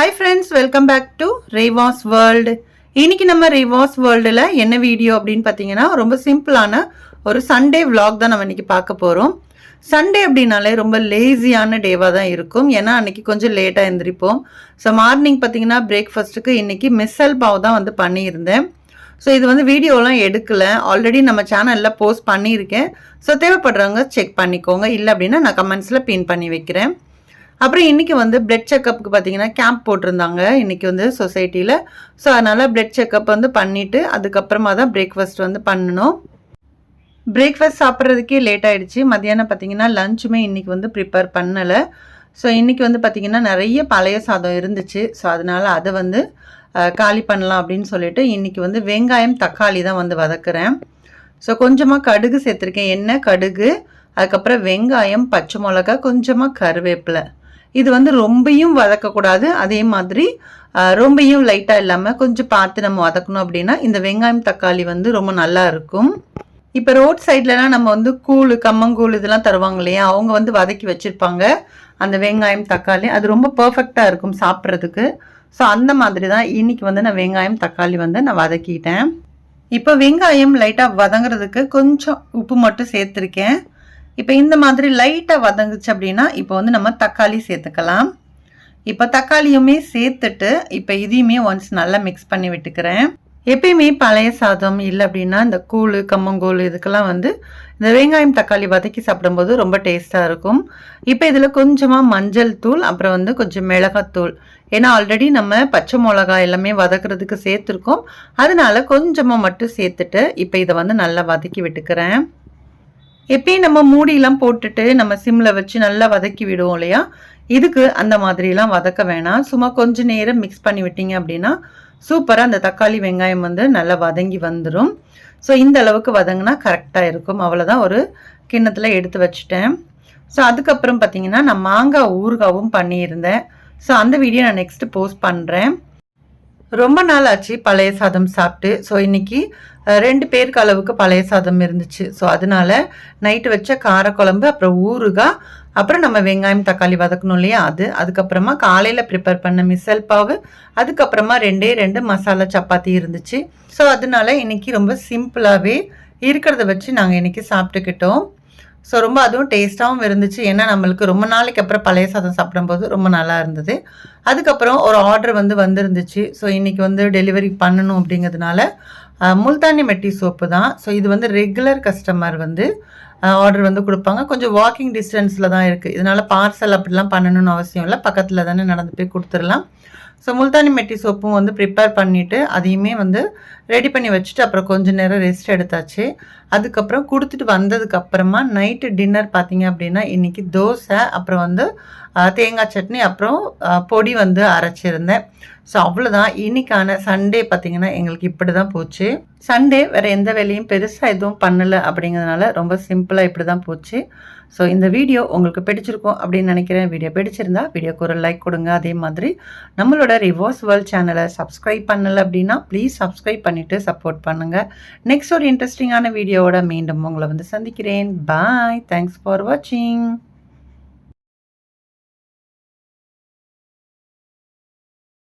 Hi friends, welcome back to Reva's World. இன்னைக்கு நம்ம Reva's Worldல என்ன வீடியோ அப்படின்னு பார்த்தீங்கன்னா ரொம்ப சிம்பிளான ஒரு சண்டே vlog தான் நம்ம இன்னைக்கு பார்க்க போறோம். சண்டே அப்படினாலே ரொம்ப லேசியான டேவா தான் இருக்கும். ஏன்னா அன்னைக்கு கொஞ்சம் லேட்டா எந்திரிப்போம். ஸோ மார்னிங் பார்த்தீங்கன்னா பிரேக்ஃபாஸ்ட்டுக்கு இன்னைக்கு மிஸ்ஸல் பாவ் தான் வந்து பண்ணியிருந்தேன். ஸோ இது வந்து வீடியோலாம் எடுக்கல, ஆல்ரெடி நம்ம சேனலில் போஸ்ட் பண்ணியிருக்கேன். ஸோ தேவைப்படுறவங்க செக் பண்ணிக்கோங்க, இல்லை அப்படின்னா நான் கமெண்ட்ஸில் பின் பண்ணி வைக்கிறேன். அப்புறம் இன்றைக்கி வந்து பிளட் செக்கப்புக்கு பார்த்தீங்கன்னா கேம்ப் போட்டிருந்தாங்க இன்றைக்கி வந்து சொசைட்டியில். ஸோ அதனால் பிளட் செக்கப் வந்து பண்ணிவிட்டு அதுக்கப்புறமா தான் பிரேக்ஃபாஸ்ட் வந்து பண்ணணும். பிரேக்ஃபாஸ்ட் சாப்பிட்றதுக்கே லேட் ஆகிடுச்சு. மத்தியானம் பார்த்தீங்கன்னா லஞ்சுமே இன்றைக்கி வந்து ப்ரிப்பேர் பண்ணலை. ஸோ இன்றைக்கி வந்து பார்த்திங்கன்னா நிறைய பழைய சாதம் இருந்துச்சு. ஸோ அதனால் அதை வந்து காலி பண்ணலாம் அப்படின்னு சொல்லிட்டு இன்றைக்கி வந்து வெங்காயம் தக்காளி தான் வந்து வதக்குறேன். ஸோ கொஞ்சமாக கடுகு சேர்த்துருக்கேன், எண்ணெய் கடுகு, அதுக்கப்புறம் வெங்காயம், பச்சை மிளகா, கொஞ்சமாக கருவேப்பிலை. இது வந்து ரொம்பையும் வதக்கக்கூடாது, அதே மாதிரி ரொம்பையும் லைட்டாக இல்லாமல் கொஞ்சம் பார்த்து நம்ம வதக்கணும். அப்படின்னா இந்த வெங்காயம் தக்காளி வந்து ரொம்ப நல்லா இருக்கும். இப்போ ரோட் சைட்லலாம் நம்ம வந்து கூழ், கம்மங்கூழ் இதெல்லாம் தருவாங்க இல்லையா, அவங்க வந்து வதக்கி வச்சுருப்பாங்க அந்த வெங்காயம் தக்காளி. அது ரொம்ப பர்ஃபெக்டாக இருக்கும் சாப்பிட்றதுக்கு. ஸோ அந்த மாதிரி தான் இன்றைக்கி வந்து நான் வெங்காயம் தக்காளி வந்து நான் வதக்கிட்டேன். இப்போ வெங்காயம் லைட்டாக வதங்குறதுக்கு கொஞ்சம் உப்பு மட்டும் சேர்த்துருக்கேன். இப்போ இந்த மாதிரி லைட்டாக வதங்குச்சு அப்படின்னா இப்போ வந்து நம்ம தக்காளி சேர்த்துக்கலாம். இப்போ தக்காளியுமே சேர்த்துட்டு இப்போ இதையுமே ஒன்ஸ் நல்லா மிக்ஸ் பண்ணி விட்டுக்கிறேன். எப்பயுமே பழைய சாதம் இல்லை அப்படின்னா இந்த கூழ், கம்மங்கூழ் இதுக்கெல்லாம் வந்து இந்த வெங்காயம் தக்காளி வதக்கி சாப்பிடும்போது ரொம்ப டேஸ்ட்டாக இருக்கும். இப்போ இதில் கொஞ்சமாக மஞ்சள் தூள், அப்புறம் வந்து கொஞ்சம் மிளகாத்தூள், ஏன்னா ஆல்ரெடி நம்ம பச்சை மிளகாய் எல்லாமே வதக்குறதுக்கு சேர்த்துருக்கோம். அதனால கொஞ்சமாக மட்டும் சேர்த்துட்டு இப்போ இதை வந்து நல்லா வதக்கி விட்டுக்கிறேன். எப்பயும் நம்ம மூடியெல்லாம் போட்டுட்டு நம்ம சிம்மில் வச்சு நல்லா வதக்கி விடுவோம் இல்லையா, இதுக்கு அந்த மாதிரிலாம் வதக்க வேணாம். சும்மா கொஞ்சம் நேரம் மிக்ஸ் பண்ணி விட்டீங்க அப்படின்னா சூப்பராக அந்த தக்காளி வெங்காயம் வந்து நல்லா வதங்கி வந்துடும். ஸோ இந்த அளவுக்கு வதங்கினா கரெக்டாக இருக்கும். அவ்வளோதான், ஒரு கிண்ணத்தில் எடுத்து வச்சுட்டேன். ஸோ அதுக்கப்புறம் பார்த்தீங்கன்னா நான் மாங்காய் ஊறுகாவும் பண்ணியிருந்தேன். ஸோ அந்த வீடியோ நான் நெக்ஸ்ட்டு போஸ்ட் பண்ணுறேன். ரொம்ப நாள் ஆச்சு பழைய சாதம் சாப்பிட்டு. ஸோ இன்றைக்கி 2 பேருக்கு அளவுக்கு பழைய சாதம் இருந்துச்சு. ஸோ அதனால நைட்டு வச்ச காரக்குழம்பு, அப்புறம் ஊறுகாய், அப்புறம் நம்ம வெங்காயம் தக்காளி வதக்கணும் இல்லையா அது, அதுக்கப்புறமா காலையில் ப்ரிப்பேர் பண்ண மிசல் பாவு, அதுக்கப்புறமா 2 மசாலா சப்பாத்தி இருந்துச்சு. ஸோ அதனால இன்றைக்கி ரொம்ப சிம்பிளாகவே இருக்கிறத வச்சு நாங்கள் இன்றைக்கி சாப்பிட்டுக்கிட்டோம். ஸோ ரொம்ப அதுவும் டேஸ்ட்டாகவும் இருந்துச்சு. ஏன்னா நம்மளுக்கு ரொம்ப நாளைக்கு அப்புறம் பழைய சாதம் சாப்பிடும்போது ரொம்ப நல்லா இருந்தது. அதுக்கப்புறம் ஒரு ஆர்டர் வந்து வந்துருந்துச்சு. ஸோ இன்றைக்கி வந்து டெலிவரி பண்ணணும் அப்படிங்கிறதுனால முல்தானி மெட்டி சோப்பு தான். ஸோ இது வந்து ரெகுலர் கஸ்டமர் வந்து ஆர்டர் வந்து கொடுப்பாங்க. கொஞ்சம் வாக்கிங் டிஸ்டன்ஸில் தான் இருக்குது. இதனால் பார்சல் அப்படிலாம் பண்ணணும்னு அவசியம் இல்லை, பக்கத்தில் தானே நடந்து போய் கொடுத்துடலாம். ஸோ முல்தானி மெட்டி சோப்பும் வந்து ப்ரிப்பேர் பண்ணிவிட்டு அதையுமே வந்து ரெடி பண்ணி வச்சுட்டு அப்புறம் கொஞ்சம் நேரம் ரெஸ்ட் எடுத்தாச்சு. அதுக்கப்புறம் கொடுத்துட்டு வந்ததுக்கப்புறமா நைட்டு டின்னர் பார்த்தீங்க அப்படின்னா இன்றைக்கி தோசை, அப்புறம் வந்து தேங்காய் சட்னி, அப்புறம் பொடி வந்து அரைச்சிருந்தேன். ஸோ அவ்வளோதான் இன்றைக்கான சண்டே. பார்த்திங்கன்னா எங்களுக்கு இப்படி தான் போச்சு. சண்டே வேறு எந்த வேலையும் பெருசாக எதுவும் பண்ணலை அப்படிங்கிறதுனால ரொம்ப சிம்பிளாக இப்படி தான் போச்சு. ஸோ இந்த வீடியோ உங்களுக்கு பிடிச்சிருக்கும் அப்படின்னு நினைக்கிறேன். வீடியோ பிடிச்சிருந்தா வீடியோக்கு ஒரு லைக் கொடுங்க. அதே மாதிரி நம்மளோட ரிவாஸ் வேர்ல்ட் சேனலை சப்ஸ்கிரைப் பண்ணலை அப்படின்னா ப்ளீஸ் சப்ஸ்கிரைப் பண்ணிவிட்டு சப்போர்ட் பண்ணுங்கள். நெக்ஸ்ட் ஒரு இன்ட்ரெஸ்டிங்கான வீடியோவோட மீண்டும் உங்களை வந்து சந்திக்கிறேன். பாய், தேங்க்ஸ் ஃபார் வாட்சிங்.